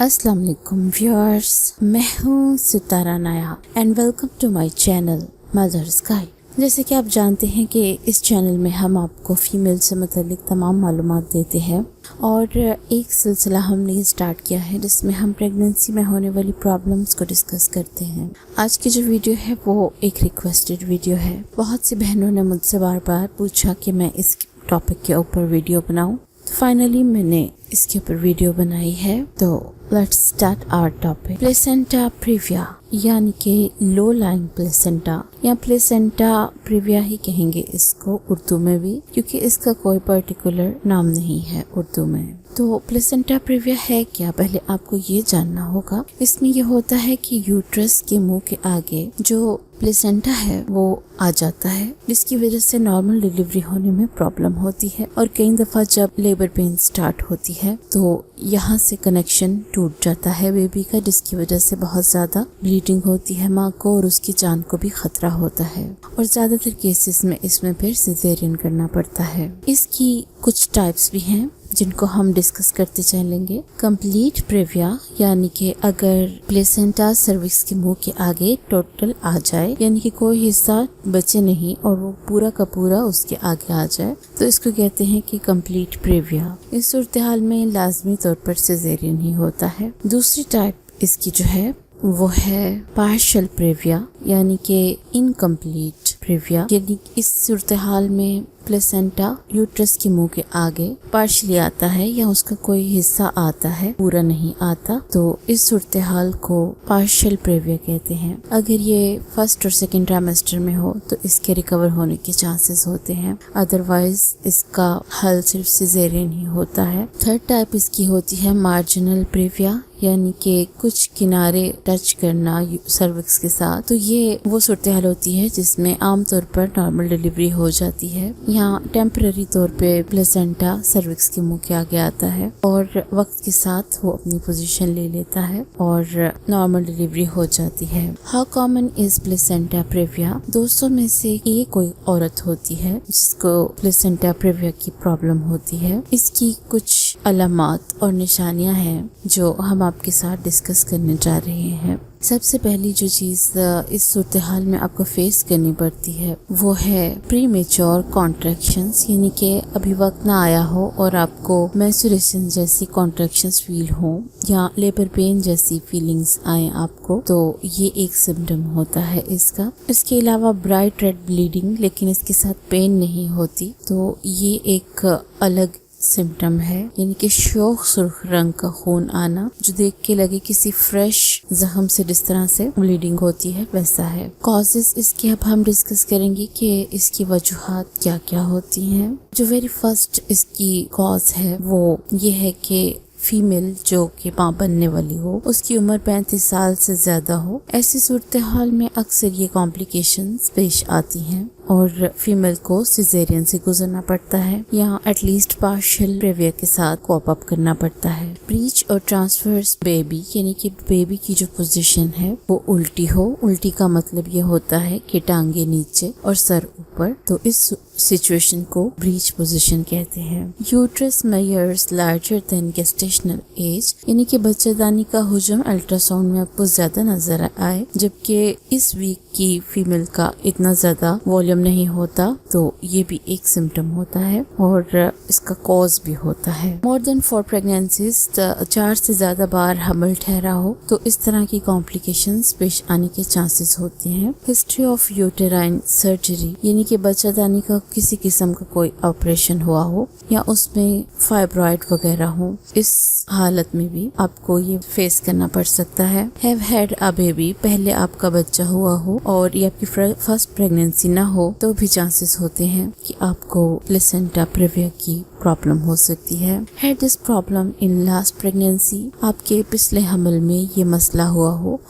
अस्सलाम वालेकुम व्यूअर्स, मैं हूँ Sitara Naya and welcome to my channel Mother's Guide. जैसे कि आप जानते हैं कि इस चैनल में हम आपको फीमेल से मुतालिक तमाम मालूमात देते हैं और एक सिलसिला हमने स्टार्ट किया है जिसमें हम प्रेगनेंसी में होने वाली प्रॉब्लम्स को डिस्कस करते हैं। आज की जो वीडियो है वो एक रिक्वेस्टेड वीडियो है। बहुत सी बहनों ने मुझसे बार बार पूछा कि मैं इस टॉपिक के ऊपर वीडियो बनाऊं, तो फाइनली मैंने इसके ऊपर वीडियो बनाई है। तो let's start our topic. Placenta previa यानी कि लो लाइंग प्लेसेंटा या प्लेसेंटा प्रीविया ही कहेंगे इसको उर्दू में भी, क्योंकि इसका कोई पर्टिकुलर नाम नहीं है उर्दू में। तो प्लेसेंटा प्रीविया है क्या, पहले आपको ये जानना होगा। इसमें ये होता है कि यूट्रस के मुंह के आगे जो प्लेसेंटा है वो आ जाता है, जिसकी वजह से नॉर्मल डिलीवरी होने में प्रॉब्लम होती है और कई दफा जब लेबर पेन स्टार्ट होती है तो यहाँ से कनेक्शन टूट जाता है बेबी का, जिसकी वजह से बहुत ज्यादा ब्लीडिंग होती है माँ को और उसकी जान को भी खतरा होता है और ज्यादातर केसेस में इसमें फिर सिजेरियन करना पड़ता है। इसकी कुछ टाइप्स भी हैं जिनको हम डिस्कस करते चलेंगे। कंप्लीट प्रीविया यानी कि अगर प्लेसेंटा सर्विक्स के मुंह के आगे टोटल आ जाए, यानी कि कोई हिस्सा बचे नहीं और वो पूरा का पूरा उसके आगे आ जाए, तो इसको कहते हैं कि कंप्लीट प्रीविया। इस सूरत हाल में लाजमी तौर पर सिजेरियन ही होता है। दूसरी टाइप इसकी जो है वो है पार्शियल प्रीविया यानी कि इनकम्प्लीट प्रीविया, यानी इस सूरत हाल में प्लेसेंटा यूट्रस के मुंह के आगे पार्शियली आता है या उसका कोई हिस्सा आता है, पूरा नहीं आता, तो इस सूरत हाल को पार्शियल प्रीविया कहते हैं। अगर ये फर्स्ट और सेकंड ट्राइमेस्टर में हो तो इसके रिकवर होने के चांसेस होते हैं, अदरवाइज इसका हल सिर्फ सिजेरियन ही होता है। थर्ड टाइप इसकी होती है मार्जिनल प्रीविया यानी कि कुछ किनारे टच करना सर्विक्स के साथ। तो ये वो सूरत हाल होती है जिसमें आमतौर पर नॉर्मल डिलीवरी हो जाती है। यहाँ टेम्पररी तौर पे प्लेसेंटा सर्विक्स के मुंह के आगे आता है और वक्त के साथ वो अपनी पोजीशन ले लेता है और नॉर्मल डिलीवरी हो जाती है। How common is placenta previa? 200 में से एक कोई औरत होती है जिसको प्लेसेंटा प्रीविया की प्रॉब्लम होती है। इसकी कुछ अलामात और निशानियां हैं जो हम आपके साथ डिस्कस करने जा रहे हैं। सबसे पहली जो चीज इस सूरत हाल में आपको फेस करनी पड़ती है वो है प्रीमेच्योर कॉन्ट्रैक्शंस, यानी कि अभी वक्त ना आया हो और आपको मेंस्ट्रुएशन जैसी कॉन्ट्रैक्शंस फील हो या लेबर पेन जैसी फीलिंग्स आए आपको, तो ये एक सिम्टम होता है इसका। इसके अलावा ब्राइट रेड ब्लीडिंग लेकिन इसके साथ पेन नहीं होती, तो ये एक अलग सिम्टम है, यानी कि शोख सुर्ख रंग का खून आना जो देख के लगे किसी फ्रेश जख्म से जिस तरह से ब्लीडिंग होती है वैसा है। कॉजेस इसके अब हम डिस्कस करेंगे कि इसकी वजूहात क्या क्या होती हैं। जो वेरी फर्स्ट इसकी कॉज है वो ये है कि फीमेल जो कि मां बनने वाली हो उसकी उम्र 35 साल से ज्यादा हो। ऐसी सूरत हाल में अक्सर ये कॉम्प्लिकेशंस पेश आती हैं और फीमेल को सिजेरियन से गुजरना पड़ता है या एटलीस्ट पार्शियल प्रीविया के साथ कोप अप करना पड़ता है। ब्रीच और ट्रांसवर्स बेबी यानी कि बेबी की जो पोजीशन है वो उल्टी हो। उल्टी का मतलब ये होता है कि टांगे नीचे और सर ऊपर, तो इस सिचुएशन को ब्रीच पोजीशन कहते हैं। Uterus measures larger than gestational age, यानी कि बच्चेदानी का हुजम अल्ट्रासाउंड में आपको ज्यादा नजर आए, जबकि इस वीक की फीमेल का इतना ज्यादा वॉल्यूम नहीं होता, तो ये भी एक सिम्टम होता है और इसका कॉज भी होता है। मोर देन 4 प्रेगनेंसीज, 4 से ज्यादा बार हमल ठहरा हो तो इस तरह की कॉम्प्लिकेशंस पेश आने के चांसेस होते हैं। हिस्ट्री ऑफ यूटेराइन सर्जरी, यानी कि बच्चेदानी का किसी किस्म का कोई ऑपरेशन हुआ हो या उसमें फाइब्रॉइड वगैरह हो, इस हालत में भी आपको ये फेस करना पड़ सकता है। हैव हैड अ बेबी, पहले आपका बच्चा हुआ हो और ये आपकी फर्स्ट प्रेगनेंसी ना हो तो भी चांसेस होते हैं कि आपको प्लेसेंटा प्रीविया की प्रॉब्लम हो सकती है। Had this problem in last pregnancy, आपके पिछले हमल में ये मसला हुआ हो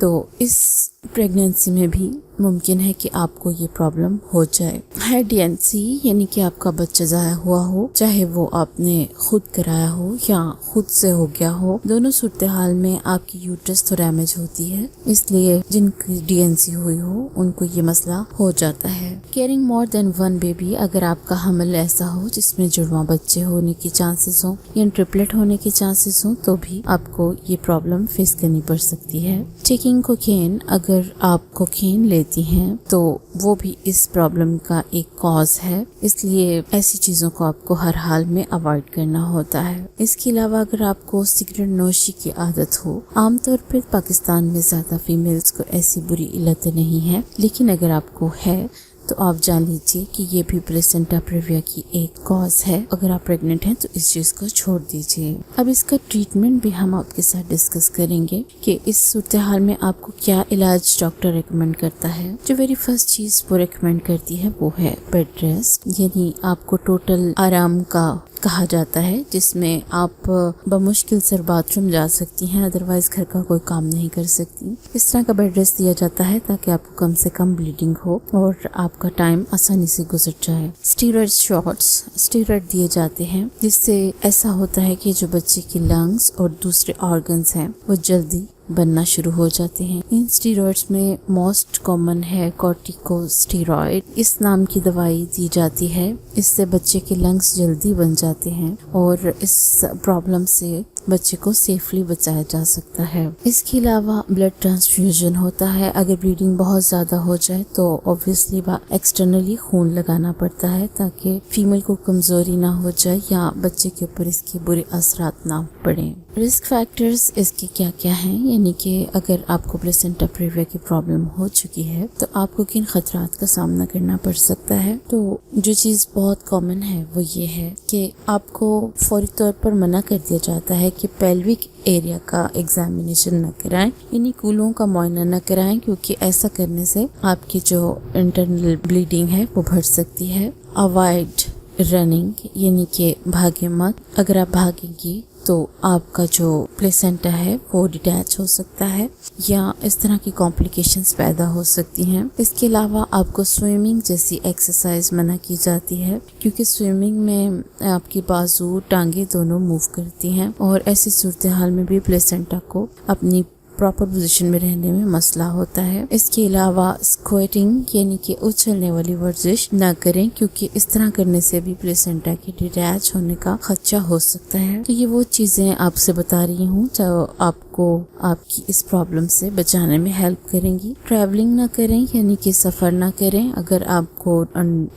तो इस प्रेगनेंसी में भी मुमकिन है कि आपको ये प्रॉब्लम हो जाए। है DNC यानी कि आपका बच्चा ज़ाया हुआ हो, चाहे वो आपने खुद कराया हो या खुद से हो गया हो, दोनों सूरत हाल में आपकी यूट्रस तो डैमेज होती है, इसलिए जिनकी DNC हुई हो उनको ये मसला हो जाता है। Caring more than one baby, अगर आपका हमल ऐसा हो जिसमें जुड़वा बच्चे होने के चांसेस हो या ट्रिपलेट होने के चांसेस हो, तो भी आपको ये प्रॉब्लम फेस करनी पड़ सकती है। टेकिंग कोकेन, अगर आप कोकेन लेती हैं तो वो भी इस प्रॉब्लम का एक कॉज है, इसलिए ऐसी चीजों को आपको हर हाल में अवॉइड करना होता है। इसके अलावा अगर आपको सिगरेट नोशी की आदत हो, आमतौर पर पाकिस्तान में ज्यादा फीमेल्स को ऐसी बुरी इल्लत नहीं है, लेकिन अगर आपको है तो आप जान लीजिए कि ये भी प्लेसेंटा प्रेविया की एक कॉज है। अगर आप प्रेग्नेंट हैं तो इस चीज को छोड़ दीजिए। अब इसका ट्रीटमेंट भी हम आपके साथ डिस्कस करेंगे कि इस सूरत हाल में आपको क्या इलाज डॉक्टर रिकमेंड करता है। जो वेरी फर्स्ट चीज वो रिकमेंड करती है वो है बेड रेस्ट, यानी आपको टोटल आराम का कहा जाता है, जिसमें आप बमुश्किल सर बाथरूम जा सकती हैं, अदरवाइज घर का कोई काम नहीं कर सकती। इस तरह का बेड रेस्ट दिया जाता है ताकि आपको कम से कम ब्लीडिंग हो और आपका टाइम आसानी से गुजर जाए। स्टीरॉयड शॉट्स, स्टीरॉयड दिए जाते हैं, जिससे ऐसा होता है कि जो बच्चे की लंग्स और दूसरे ऑर्गन्स हैं वो जल्दी बनना शुरू हो जाते हैं। इन स्टीरॉइड्स में मोस्ट कॉमन है कॉर्टिकोस्टेरॉइड। इस नाम की दवाई दी जाती है, इससे बच्चे के लंग्स जल्दी बन जाते हैं और इस प्रॉब्लम से बच्चे को सेफली बचाया जा सकता है। इसके अलावा ब्लड ट्रांसफ्यूजन होता है। अगर ब्लीडिंग बहुत ज्यादा हो जाए तो ऑब्वियसली एक्सटर्नली खून लगाना पड़ता है ताकि फीमेल को कमजोरी ना हो जाए या बच्चे के ऊपर इसके बुरे असरात ना पड़े। रिस्क फैक्टर्स इसके क्या क्या हैं, यानी कि अगर आपको प्लेसेंटा प्रेविया की प्रॉब्लम हो चुकी है तो आपको किन खतरात का सामना करना पड़ सकता है। तो जो चीज बहुत कॉमन है वो ये है कि आपको फौरी तौर पर मना कर दिया जाता है कि पेल्विक एरिया का एग्जामिनेशन न कराएं, यानी कूलों का मुआयना न कराएं, क्योंकि ऐसा करने से आपकी जो इंटरनल ब्लीडिंग है वो बढ़ सकती है। अवॉइड रनिंग, यानी कि भागे मत। अगर आप भागेंगी तो आपका जो प्लेसेंटा है वो डिटैच हो सकता है या इस तरह की कॉम्प्लिकेशंस पैदा हो सकती हैं। इसके अलावा आपको स्विमिंग जैसी एक्सरसाइज मना की जाती है, क्योंकि स्विमिंग में आपकी बाजू टांगे दोनों मूव करती हैं और ऐसी सूरत हाल में भी प्लेसेंटा को अपनी प्रॉपर पोजीशन में रहने में मसला होता है। इसके अलावा स्क्वेटिंग यानी कि उछलने वाली वर्जिश ना करें, क्योंकि इस तरह करने से भी प्लेसेंटा के डिटैच होने का खदशा हो सकता है। तो ये वो चीजें आपसे बता रही हूँ जो आपको आपकी इस प्रॉब्लम से बचाने में हेल्प करेंगी। ट्रैवलिंग ना करें, यानी कि सफर ना करें। अगर आपको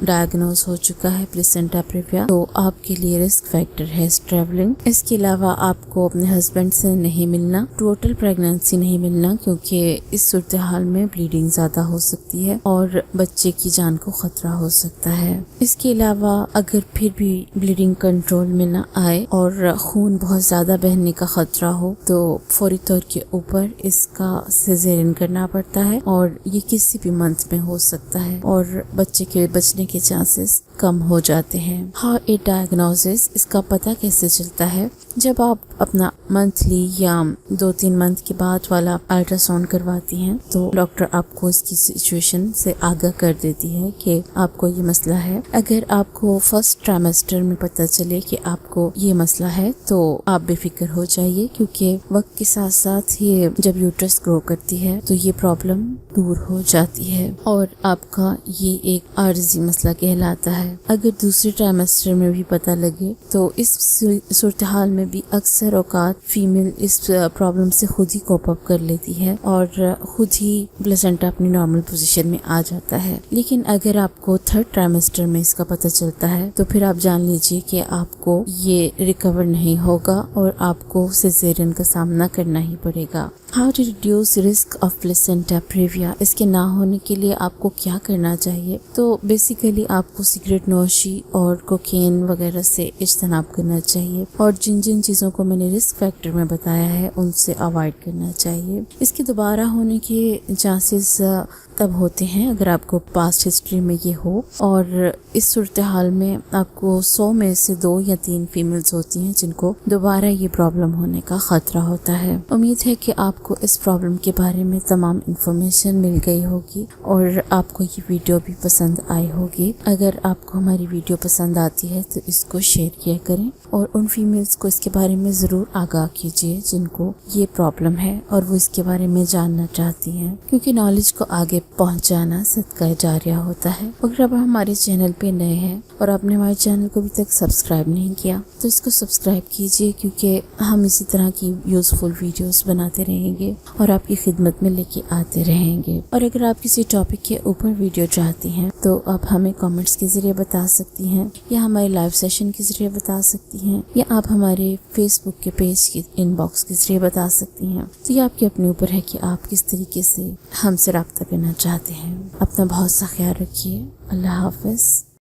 डायग्नोज हो चुका है प्लेसेंटा प्रेविया तो आपके लिए रिस्क फैक्टर है ट्रैवलिंग। इसके अलावा आपको अपने हस्बैंड से नहीं मिलना, टोटल प्रेगनेंसी नहीं मिलना, क्योंकि इस सूरत हाल में ब्लीडिंग ज्यादा हो सकती है और बच्चे की जान को खतरा हो सकता है। इसके अलावा अगर फिर भी ब्लीडिंग कंट्रोल में न आए और खून बहुत ज्यादा बहने का खतरा हो तो फौरी तौर के ऊपर इसका सिजेरियन करना पड़ता है और ये किसी भी मंथ में हो सकता है और बच्चे के बचने के चांसेस कम हो जाते हैं। हाउ ए डायग्नोसिस, इसका पता कैसे चलता है? जब आप अपना मंथली या 2-3 मंथ के बाद वाला अल्ट्रासाउंड करवाती हैं तो डॉक्टर आपको इसकी सिचुएशन से आगाह कर देती है कि आपको ये मसला है। अगर आपको फर्स्ट ट्राइमेस्टर में पता चले कि आपको ये मसला है तो आप बेफिक्र हो जाइए, क्योंकि वक्त के साथ साथ ये जब यूट्रस ग्रो करती है तो ये प्रॉब्लम दूर हो जाती है और आपका ये एक आर्जी मसला कहलाता है। अगर दूसरे ट्राइमेस्टर में भी पता लगे तो इस सूरत हाल में भी अक्सर औकात फीमेल इस प्रॉब्लम से खुद ही कोप अप कर लेती है और खुद ही प्लेसेंटा अपनी नॉर्मल पोजीशन में आ जाता है। लेकिन अगर आपको थर्ड ट्राइमेस्टर में इसका पता चलता है तो फिर आप जान लीजिए कि आपको ये रिकवर नहीं होगा और आपको सिजेरियन का सामना करना ही पड़ेगा। How to reduce risk of placenta previa, इसके ना होने के लिए आपको क्या करना चाहिए? तो बेसिकली आपको सिगरेट नोशी और कोकेन वगैरह से इज्तनाब करना चाहिए और जिन जिन चीज़ों को मैंने रिस्क फैक्टर में बताया है उनसे अवॉइड करना चाहिए। इसके दोबारा होने के चांसेस तब होते हैं अगर आपको पास्ट हिस्ट्री में ये हो, और इस सूरत हाल में आपको 100 में से 2 या 3 फीमेल्स होती हैं जिनको दोबारा ये प्रॉब्लम होने का खतरा होता है। उम्मीद है कि आपको इस प्रॉब्लम के बारे में तमाम इंफॉर्मेशन मिल गई होगी और आपको ये वीडियो भी पसंद आई होगी। अगर आपको हमारी वीडियो पसंद आती है तो इसको शेयर किया करें और उन फीमेल्स को इसके बारे में ज़रूर आगाह कीजिए जिनको ये प्रॉब्लम है और वो इसके बारे में जानना चाहती हैं, क्योंकि नॉलेज को आगे पहुंचाना सदका जारिया होता है। अगर आप हमारे चैनल पे नए हैं और आपने हमारे चैनल को अभी तक सब्सक्राइब नहीं किया तो इसको सब्सक्राइब कीजिए, क्योंकि हम इसी तरह की यूज़फुल वीडियोस बनाते रहेंगे और आपकी खिदमत में लेके आते रहेंगे। और अगर आप किसी टॉपिक के ऊपर वीडियो चाहती हैं तो आप हमें कमेंट्स के ज़रिए बता सकती हैं, या हमारे लाइव सेशन के ज़रिए बता सकती हैं, या आप हमारे फेसबुक के पेज के इनबॉक्स के ज़रिए बता सकती हैं। तो ये आपके अपने ऊपर है कि आप किस तरीके से हमसे रब्ता करना चाहते हैं। अपना बहुत सा ख्याल रखिए। अल्लाह हाफ़िज़।